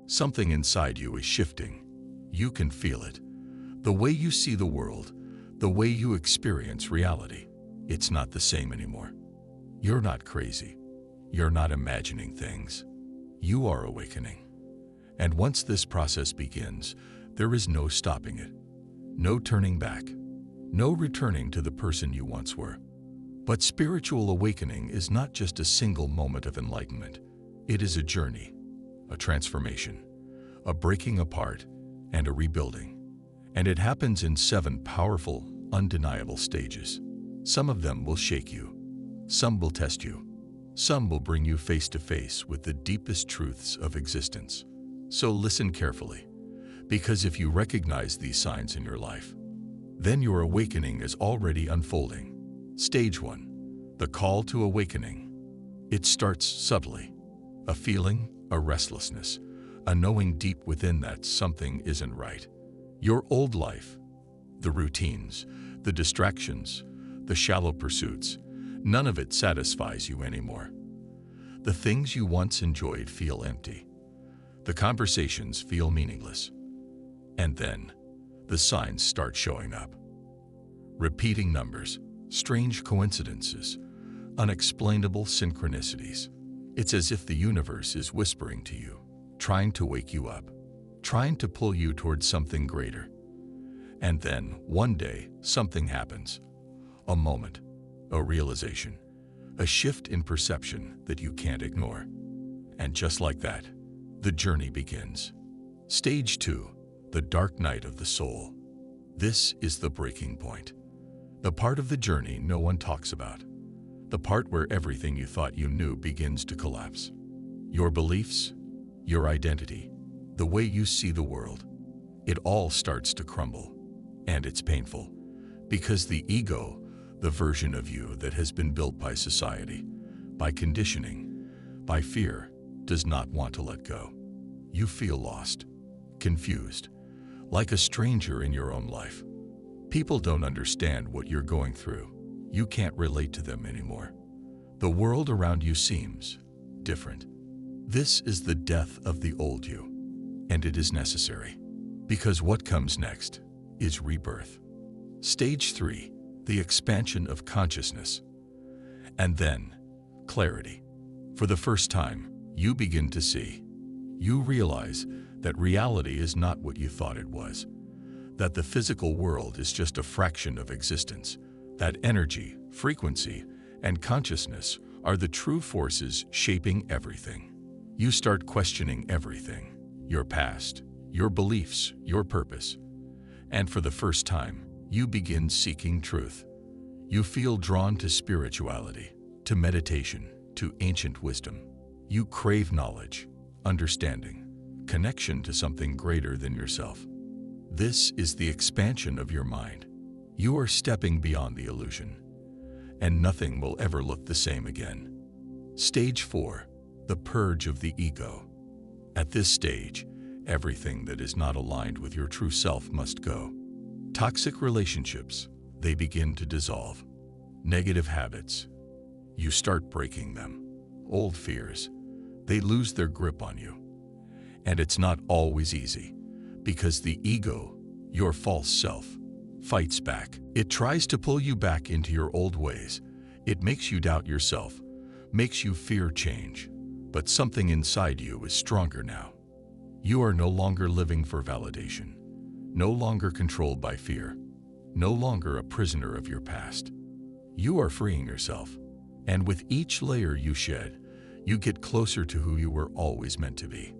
Something inside you is shifting. You can feel it. The way you see the world, the way you experience reality, it's not the same anymore. You're not crazy. You're not imagining things. You are awakening. And once this process begins, there is no stopping it. No turning back. No returning to the person you once were. But spiritual awakening is not just a single moment of enlightenment. It is a journey, a transformation, a breaking apart, and a rebuilding. And it happens in 7 powerful, undeniable stages. Some of them will shake you. Some will test you. Some will bring you face to face with the deepest truths of existence. So listen carefully, because if you recognize these signs in your life, then your awakening is already unfolding. Stage 1, the call to awakening. It starts subtly. A feeling, a restlessness, a knowing deep within that something isn't right. Your old life, the routines, the distractions, the shallow pursuits, none of it satisfies you anymore. The things you once enjoyed feel empty. The conversations feel meaningless. And then, the signs start showing up. Repeating numbers, strange coincidences, unexplainable synchronicities. It's as if the universe is whispering to you, trying to wake you up, trying to pull you towards something greater. And then, one day, something happens. A moment, a realization, a shift in perception that you can't ignore. And just like that, the journey begins. Stage 2, the dark night of the soul. This is the breaking point. The part of the journey no one talks about. The part where everything you thought you knew begins to collapse. Your beliefs, your identity, the way you see the world, it all starts to crumble. And it's painful, because the ego, the version of you that has been built by society, by conditioning, by fear, does not want to let go. You feel lost, confused, like a stranger in your own life. People don't understand what you're going through. You can't relate to them anymore. The world around you seems different. This is the death of the old you, and it is necessary, because what comes next is rebirth. Stage 3, the expansion of consciousness. And then, clarity. For the first time, you begin to see. You realize that reality is not what you thought it was, that the physical world is just a fraction of existence, that energy, frequency, and consciousness are the true forces shaping everything. You start questioning everything, your past, your beliefs, your purpose. And for the first time, you begin seeking truth. You feel drawn to spirituality, to meditation, to ancient wisdom. You crave knowledge, understanding, connection to something greater than yourself. This is the expansion of your mind. You are stepping beyond the illusion, and nothing will ever look the same again. Stage 4, the purge of the ego. At this stage, everything that is not aligned with your true self must go. Toxic relationships, they begin to dissolve. Negative habits, you start breaking them. Old fears, they lose their grip on you. And it's not always easy, because the ego, your false self, fights back. It tries to pull you back into your old ways. It makes you doubt yourself, makes you fear change. But something inside you is stronger now. You are no longer living for validation, no longer controlled by fear, no longer a prisoner of your past. You are freeing yourself, and with each layer you shed, you get closer to who you were always meant to be.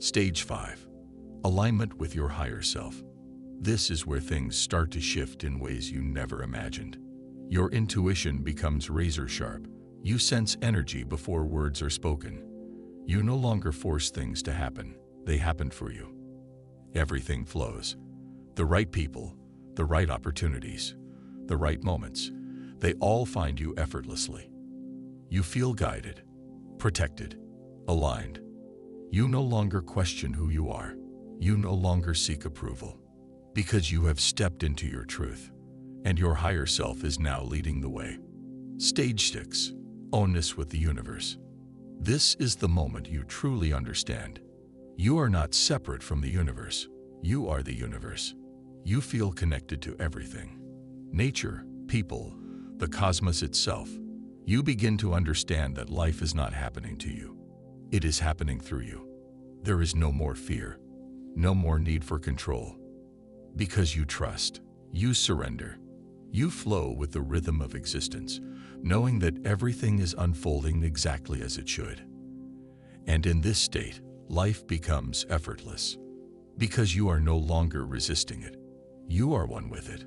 Stage 5, alignment with your higher self. This is where things start to shift in ways you never imagined. Your intuition becomes razor sharp. You sense energy before words are spoken. You no longer force things to happen. They happen for you. Everything flows. The right people, the right opportunities, the right moments, they all find you effortlessly. You feel guided, protected, aligned. You no longer question who you are. You no longer seek approval, because you have stepped into your truth, and your higher self is now leading the way. Stage 6, oneness with the universe. This is the moment you truly understand. You are not separate from the universe. You are the universe. You feel connected to everything. Nature, people, the cosmos itself. You begin to understand that life is not happening to you. It is happening through you. There is no more fear, no more need for control. Because you trust, you surrender. You flow with the rhythm of existence, knowing that everything is unfolding exactly as it should. And in this state, life becomes effortless. Because you are no longer resisting it. You are one with it.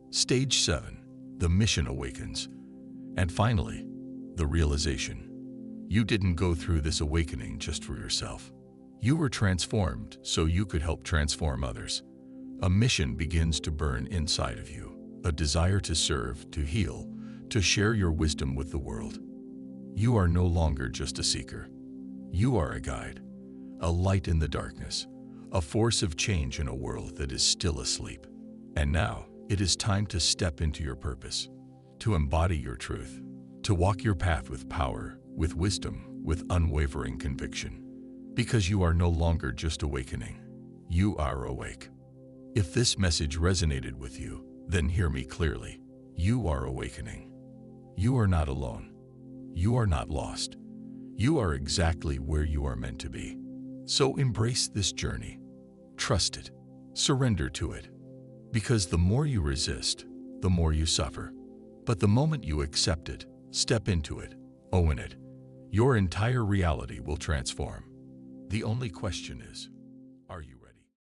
Stage 7. The mission awakens. And finally, the realization. You didn't go through this awakening just for yourself. You were transformed so you could help transform others. A mission begins to burn inside of you, a desire to serve, to heal, to share your wisdom with the world. You are no longer just a seeker. You are a guide, a light in the darkness, a force of change in a world that is still asleep. And now, it is time to step into your purpose, to embody your truth, to walk your path with power, with wisdom, with unwavering conviction. Because you are no longer just awakening, you are awake. If this message resonated with you, then hear me clearly. You are awakening. You are not alone. You are not lost. You are exactly where you are meant to be. So embrace this journey. Trust it. Surrender to it. Because the more you resist, the more you suffer. But the moment you accept it, step into it, own it, your entire reality will transform. The only question is,